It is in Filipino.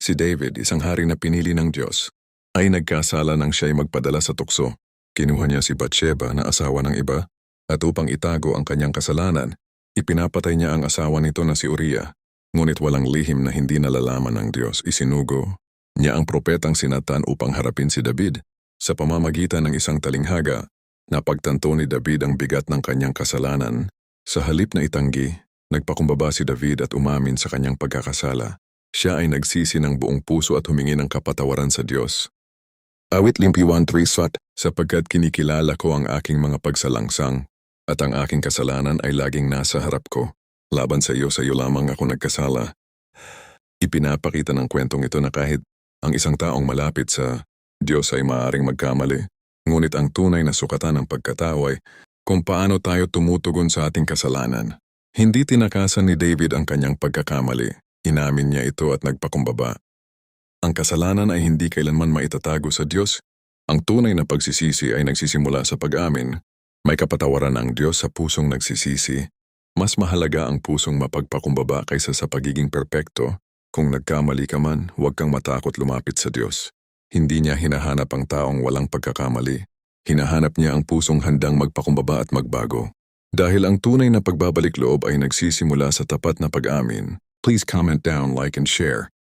Si David, isang hari na pinili ng Diyos, ay nagkasala nang siya'y magpadala sa tukso. Kinuha niya si Bathsheba na asawa ng iba, at upang itago ang kanyang kasalanan, ipinapatay niya ang asawa nito na si Uriah. Ngunit walang lihim na hindi nalalaman ng Diyos. Isinugo niya ang propetang si Nathan upang harapin si David. Sa pamamagitan ng isang talinghaga, napagtanto ni David ang bigat ng kanyang kasalanan. Sa halip na itanggi, nagpakumbaba si David at umamin sa kanyang pagkakasala. Siya ay nagsisi ng buong puso at humingi ng kapatawaran sa Diyos. Awit 1:3 sapagkat kinikilala ko ang aking mga pagsalangsang, at ang aking kasalanan ay laging nasa harap ko. Laban sa iyo lamang ako nagkasala. Ipinapakita ng kwentong ito na kahit ang isang taong malapit sa Diyos ay maaaring magkamali, ngunit ang tunay na sukatan ng pagkatao ay kung paano tayo tumutugon sa ating kasalanan. Hindi tinakasan ni David ang kanyang pagkakamali. Inamin niya ito at nagpakumbaba. Ang kasalanan ay hindi kailanman maitatago sa Diyos. Ang tunay na pagsisisi ay nagsisimula sa pag-amin. May kapatawaran ang Diyos sa pusong nagsisisi. Mas mahalaga ang pusong mapagpakumbaba kaysa sa pagiging perpekto. Kung nagkamali ka man, huwag kang matakot lumapit sa Diyos. Hindi niya hinahanap ang taong walang pagkakamali. Hinahanap niya ang pusong handang magpakumbaba at magbago. Dahil ang tunay na pagbabalik loob ay nagsisimula sa tapat na pag-amin. Please comment down, like and share.